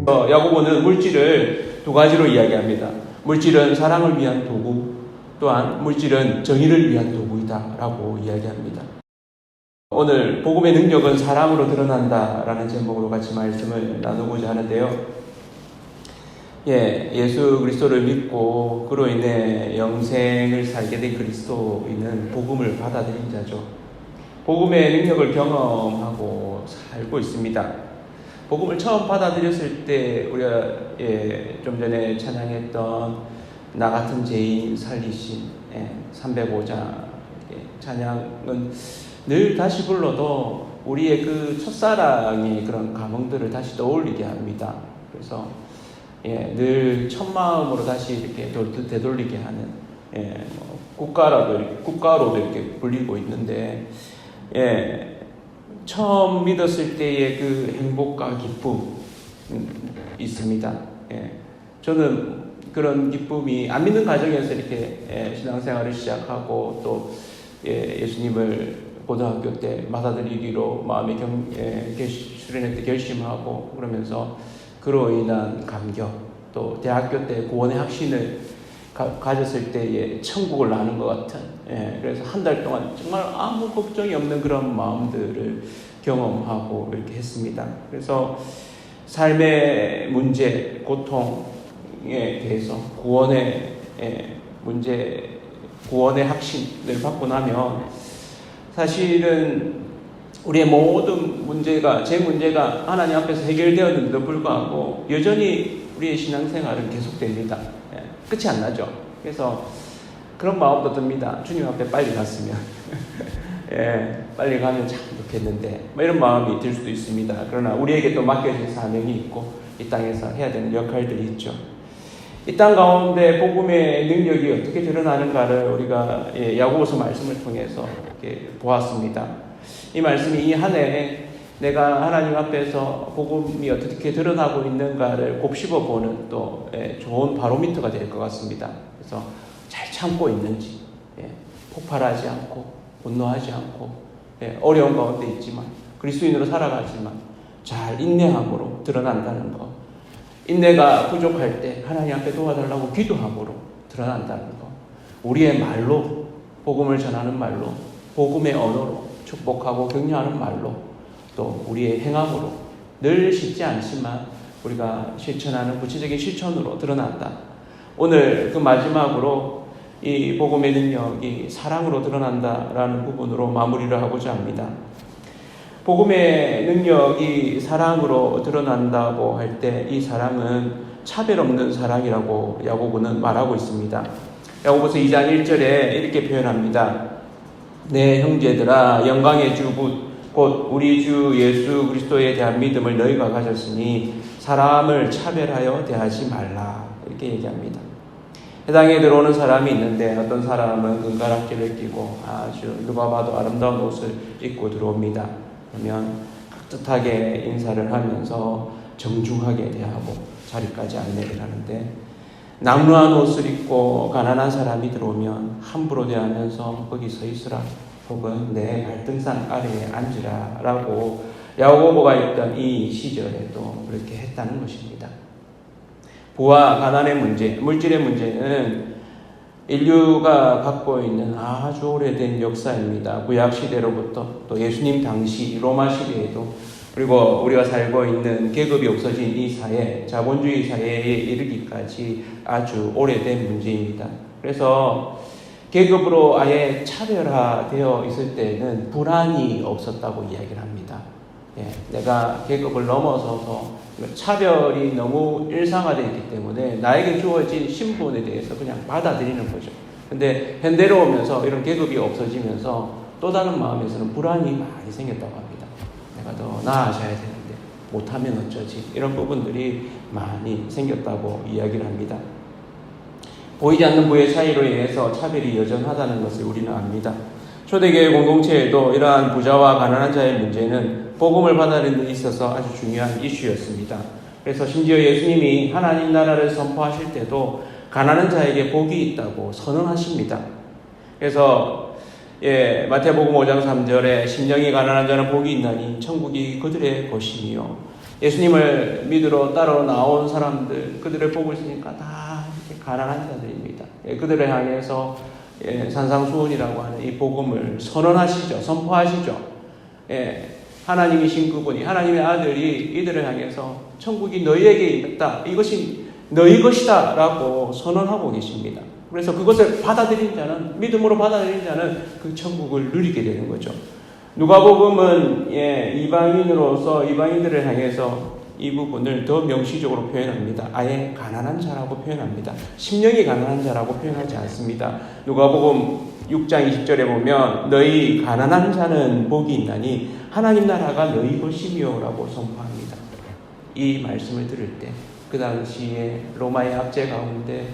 야고보는 물질을 두 가지로 이야기합니다. 물질은 사랑을 위한 도구, 또한 물질은 정의를 위한 도구이다라고 이야기합니다. 오늘 복음의 능력은 사랑으로 드러난다라는 제목으로 같이 말씀을 나누고자 하는데요. 예수 그리스도를 믿고 그로 인해 영생을 살게 된 그리스도인은 복음을 받아들인 자죠. 복음의 능력을 경험하고 살고 있습니다. 복음을 처음 받아들였을 때 우리가 좀 전에 찬양했던 나 같은 죄인 살리신 305장 찬양은 늘 다시 불러도 우리의 그 첫사랑의 그런 감흥들을 다시 떠올리게 합니다. 그래서 늘 첫마음으로 다시 이렇게 되돌리게 하는 국가로도 이렇게 불리고 있는데 처음 믿었을 때의 그 행복과 기쁨 있습니다. 저는 그런 기쁨이 안 믿는 가정에서 이렇게 신앙생활을 시작하고 또 예수님을 고등학교 때 받아들이기로 마음에 수련회 때 결심하고 그러면서 그로 인한 감격, 또 대학교 때 구원의 확신을 가졌을 때에 천국을 나는 것 같은, 그래서 한 달 동안 정말 아무 걱정이 없는 그런 마음들을 경험하고 이렇게 했습니다. 그래서 삶의 문제, 고통에 대해서 구원의 문제, 구원의 확신을 받고 나면 사실은 우리의 모든 문제가, 제 문제가 하나님 앞에서 해결되었는데도 불구하고 여전히 우리의 신앙생활은 계속됩니다. 끝이 안 나죠. 그래서 그런 마음도 듭니다. 주님 앞에 빨리 갔으면 빨리 가면 참 좋겠는데 이런 마음이 들 수도 있습니다. 그러나 우리에게 또 맡겨진 사명이 있고 이 땅에서 해야 되는 역할들이 있죠. 이 땅 가운데 복음의 능력이 어떻게 드러나는가를 우리가 야고보서 말씀을 통해서 이렇게 보았습니다. 이 말씀이 이 한 해에 내가 하나님 앞에서 복음이 어떻게 드러나고 있는가를 곱씹어 보는 또 좋은 바로미터가 될 것 같습니다. 그래서 잘 참고 있는지, 폭발하지 않고 분노하지 않고 어려운 가운데 있지만 그리스도인으로 살아가지만 잘 인내함으로 드러난다는 것, 인내가 부족할 때 하나님 앞에 도와달라고 기도함으로 드러난다는 것, 우리의 말로 복음을 전하는 말로 복음의 언어로 축복하고 격려하는 말로 또 우리의 행함으로 늘 쉽지 않지만 우리가 실천하는 구체적인 실천으로 드러난다. 오늘 그 마지막으로 이 복음의 능력이 사랑으로 드러난다라는 부분으로 마무리를 하고자 합니다. 복음의 능력이 사랑으로 드러난다고 할 때 이 사랑은 차별 없는 사랑이라고 야고보는 말하고 있습니다. 야고보서 2장 1절에 이렇게 표현합니다. 내 형제들아 영광의 주 곧 우리 주 예수 그리스도에 대한 믿음을 너희가 가졌으니 사람을 차별하여 대하지 말라 이렇게 얘기합니다. 해당에 들어오는 사람이 있는데 어떤 사람은 금가락지를 끼고 아주 누가 봐도 아름다운 옷을 입고 들어옵니다. 그러면 깍듯하게 인사를 하면서 정중하게 대하고 자리까지 안내를 하는데 남루한 옷을 입고 가난한 사람이 들어오면 함부로 대하면서 거기 서 있으라 혹은 내 발등상 아래에 앉으라 라고 야고보가 있던 이 시절에도 그렇게 했다는 것입니다. 부와 가난의 문제, 물질의 문제는 인류가 갖고 있는 아주 오래된 역사입니다. 구약시대로부터 또 예수님 당시 로마 시대에도 그리고 우리가 살고 있는 계급이 없어진 이 사회, 자본주의 사회에 이르기까지 아주 오래된 문제입니다. 그래서 계급으로 아예 차별화되어 있을 때는 불안이 없었다고 이야기를 합니다. 내가 계급을 넘어서서 차별이 너무 일상화되어 있기 때문에 나에게 주어진 신분에 대해서 그냥 받아들이는 거죠. 근데 현대로 오면서 이런 계급이 없어지면서 또 다른 마음에서는 불안이 많이 생겼다고 합니다. 내가 더 나아져야 되는데 못하면 어쩌지? 이런 부분들이 많이 생겼다고 이야기를 합니다. 보이지 않는 부의 차이로 인해서 차별이 여전하다는 것을 우리는 압니다. 초대교회 공동체에도 이러한 부자와 가난한 자의 문제는 복음을 받아들이는 데 있어서 아주 중요한 이슈였습니다. 그래서 심지어 예수님이 하나님 나라를 선포하실 때도 가난한 자에게 복이 있다고 선언하십니다. 그래서 마태복음 5장 3절에 심령이 가난한 자는 복이 있나니 천국이 그들의 것이며 예수님을 믿으러 따로 나온 사람들, 그들을 보고 있으니까 다 이렇게 가난한 자들입니다. 그들을 향해서 산상수훈이라고 하는 이 복음을 선언하시죠. 선포하시죠. 하나님이신 그분이, 하나님의 아들이 이들을 향해서 천국이 너희에게 있다, 이것이 너희 것이다 라고 선언하고 계십니다. 그래서 그것을 받아들인 자는, 믿음으로 받아들인 자는 그 천국을 누리게 되는 거죠. 누가복음은 이방인으로서 이방인들을 향해서 이 부분을 더 명시적으로 표현합니다. 아예 가난한 자라고 표현합니다. 심령이 가난한 자라고 표현하지 않습니다. 누가복음 6장 20절에 보면 너희 가난한 자는 복이 있나니 하나님 나라가 너희 것이며 라고 선포합니다. 이 말씀을 들을 때 그 당시에 로마의 압제 가운데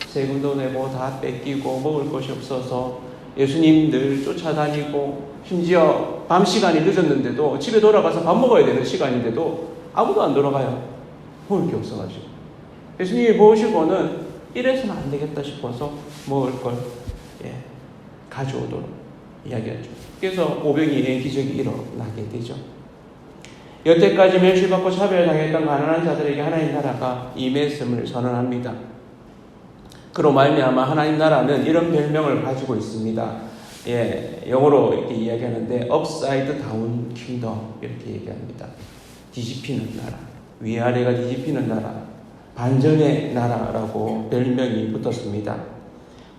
세금도 내고 다 뺏기고 먹을 것이 없어서 예수님들 쫓아다니고 심지어 밤 시간이 늦었는데도 집에 돌아가서 밥 먹어야 되는 시간인데도 아무도 안 돌아가요. 먹을 게 없어가지고. 예수님이 보시고는 이래서는 안 되겠다 싶어서 먹을 걸 가져오도록 이야기하죠. 그래서 오병이의 기적이 일어나게 되죠. 여태까지 멸시받고 차별당했던 가난한 자들에게 하나님 나라가 임했음을 선언합니다. 그로 말미암아 하나님 나라는 이런 별명을 가지고 있습니다. 영어로 이렇게 이야기하는데 upside down kingdom 이렇게 얘기합니다. 뒤집히는 나라, 위아래가 뒤집히는 나라, 반전의 나라라고 별명이 붙었습니다.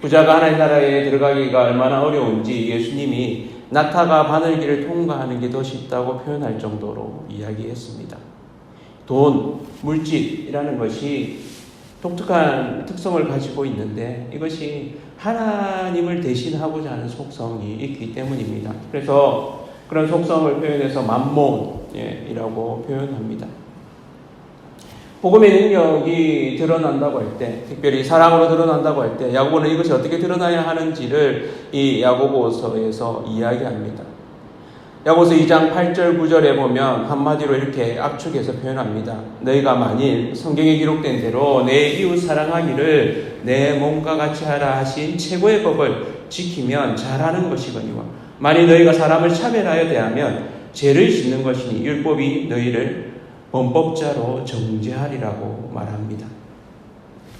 부자가 하나님 나라에 들어가기가 얼마나 어려운지 예수님이 낙타가 바늘길을 통과하는 게 더 쉽다고 표현할 정도로 이야기했습니다. 돈, 물질이라는 것이 독특한 특성을 가지고 있는데 이것이 하나님을 대신하고자 하는 속성이 있기 때문입니다. 그래서 그런 속성을 표현해서 만몬이라고 표현합니다. 복음의 능력이 드러난다고 할 때, 특별히 사랑으로 드러난다고 할 때 야고보는 이것이 어떻게 드러나야 하는지를 이 야고보서에서 이야기합니다. 야고보서 2장 8절 9절에 보면 한마디로 이렇게 압축해서 표현합니다. 너희가 만일 성경에 기록된 대로 내 이웃 사랑하기를 내 몸과 같이 하라 하신 최고의 법을 지키면 잘하는 것이거니와 만일 너희가 사람을 차별하여 대하면 죄를 짓는 것이니 율법이 너희를 범법자로 정죄하리라고 말합니다.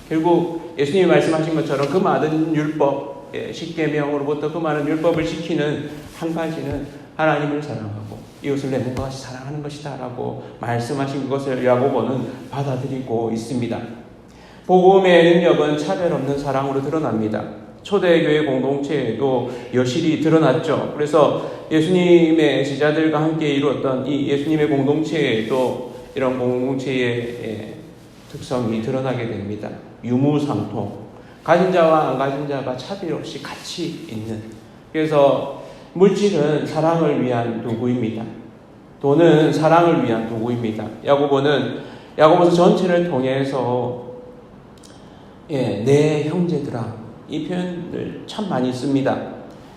결국 예수님이 말씀하신 것처럼 그 많은 율법, 십계명으로부터 그 많은 율법을 지키는 한 가지는 하나님을 사랑하고 이웃을 내 몸과 같이 사랑하는 것이다 라고 말씀하신 것을 야고보는 받아들이고 있습니다. 복음의 능력은 차별 없는 사랑으로 드러납니다. 초대교회 공동체에도 여실히 드러났죠. 그래서 예수님의 제자들과 함께 이루었던 이 예수님의 공동체에도 이런 공동체의 특성이 드러나게 됩니다. 유무상통, 가진 자와 안 가진 자가 차별 없이 같이 있는. 그래서 물질은 사랑을 위한 도구입니다. 돈은 사랑을 위한 도구입니다. 야고보서 전체를 통해서 내 형제들아 이 표현을 참 많이 씁니다.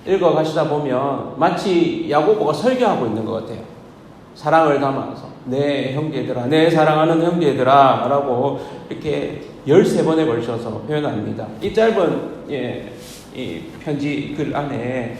읽어가시다 보면 마치 야고보가 설교하고 있는 것 같아요. 사랑을 담아서 내 형제들아, 내 사랑하는 형제들아 라고 이렇게 13번에 걸쳐서 표현합니다. 이 짧은 이 편지 글 안에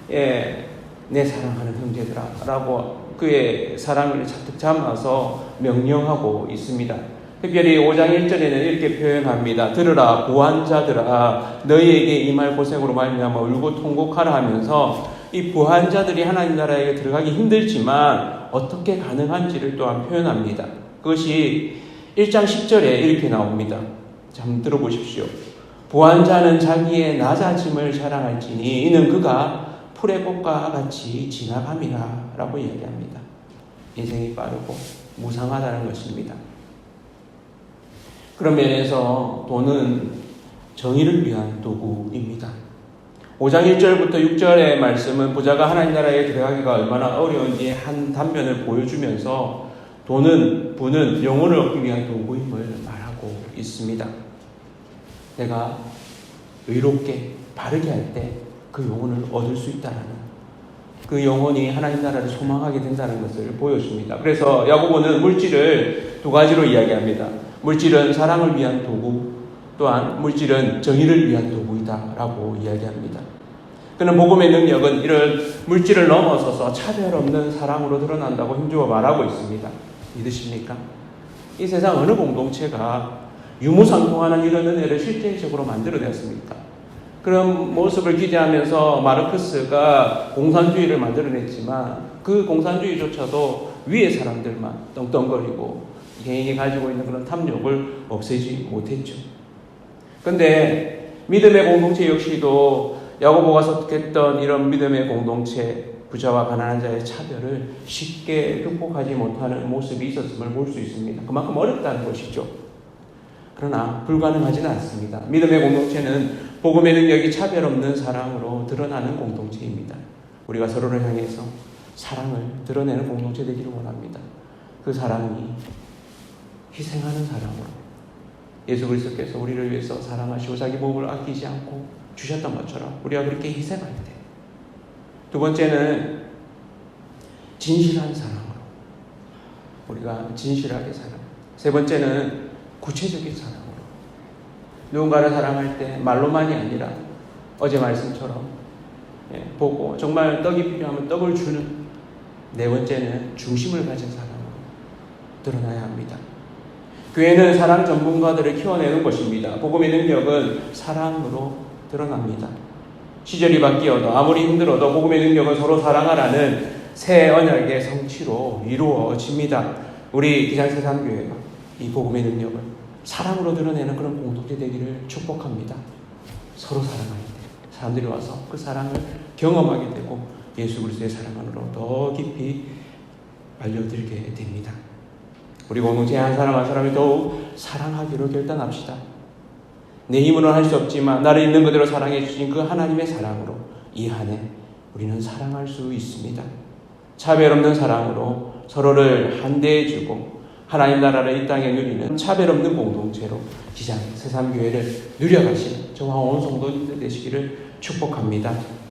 내 사랑하는 형제들아 라고 그의 사랑을 잔뜩 담아서 명령하고 있습니다. 특별히 5장 1절에는 이렇게 표현합니다. 들으라 부한자들아 너희에게 임할 고생으로 말미암아 울고 통곡하라 하면서 이 부한자들이 하나님 나라에 들어가기 힘들지만 어떻게 가능한지를 또한 표현합니다. 그것이 1장 10절에 이렇게 나옵니다. 자, 한번 들어보십시오. 부한자는 자기의 낮아짐을 자랑할지니 이는 그가 풀의 꽃과 같이 지나감이라 라고 이야기합니다. 인생이 빠르고 무상하다는 것입니다. 그런 면에서 돈은 정의를 위한 도구입니다. 5장 1절부터 6절의 말씀은 부자가 하나님 나라에 들어가기가 얼마나 어려운지 한 단면을 보여주면서 돈은, 부는 영혼을 얻기 위한 도구임을 말하고 있습니다. 내가 의롭게 바르게 할 때 그 영혼을 얻을 수 있다는 그 영혼이 하나님 나라를 소망하게 된다는 것을 보여줍니다. 그래서 야고보는 물질을 두 가지로 이야기합니다. 물질은 사랑을 위한 도구, 또한 물질은 정의를 위한 도구이다 라고 이야기합니다. 그는 복음의 능력은 이런 물질을 넘어서서 차별 없는 사랑으로 드러난다고 힘주어 말하고 있습니다. 믿으십니까? 이 세상 어느 공동체가 유무상통하는 이런 은혜를 실제적으로 만들어냈습니까? 그런 모습을 기대하면서 마르크스가 공산주의를 만들어냈지만 그 공산주의조차도 위의 사람들만 떵떵거리고 개인이 가지고 있는 그런 탐욕을 없애지 못했죠. 그런데 믿음의 공동체 역시도 야고보가 속했던 이런 믿음의 공동체, 부자와 가난한 자의 차별을 쉽게 극복하지 못하는 모습이 있었음을 볼 수 있습니다. 그만큼 어렵다는 것이죠. 그러나 불가능하지는 않습니다. 믿음의 공동체는 복음의 능력이 차별 없는 사랑으로 드러나는 공동체입니다. 우리가 서로를 향해서 사랑을 드러내는 공동체 되기를 원합니다. 그 사랑이 희생하는 사랑으로 예수 그리스도께서 우리를 위해서 사랑하시고 자기 몸을 아끼지 않고 주셨던 것처럼 우리가 그렇게 희생할 때, 두 번째는 진실한 사랑으로 우리가 진실하게 사랑, 세 번째는 구체적인 사랑으로 누군가를 사랑할 때 말로만이 아니라 어제 말씀처럼 보고 정말 떡이 필요하면 떡을 주는, 네 번째는 중심을 가진 사랑으로 드러나야 합니다. 교회는 사랑 전문가들을 키워내는 것입니다. 복음의 능력은 사랑으로 드러납니다. 시절이 바뀌어도 아무리 힘들어도 복음의 능력은 서로 사랑하라는 새 언약의 성취로 이루어집니다. 우리 기장세상교회가 이 복음의 능력을 사랑으로 드러내는 그런 공동체 되기를 축복합니다. 서로 사랑할 때 사람들이 와서 그 사랑을 경험하게 되고 예수 그리스도의 사랑 안으로 더 깊이 알려드리게 됩니다. 우리 공동체 한 사람 한 사람이 더욱 사랑하기로 결단합시다. 내 힘으로는 할 수 없지만 나를 있는 그대로 사랑해 주신 그 하나님의 사랑으로 이 한 해 우리는 사랑할 수 있습니다. 차별 없는 사랑으로 서로를 한대해 주고 하나님 나라를 이 땅에 누리는 차별 없는 공동체로 기장 새삼교회를 누려가시는 저와 온 성도님들 되시기를 축복합니다.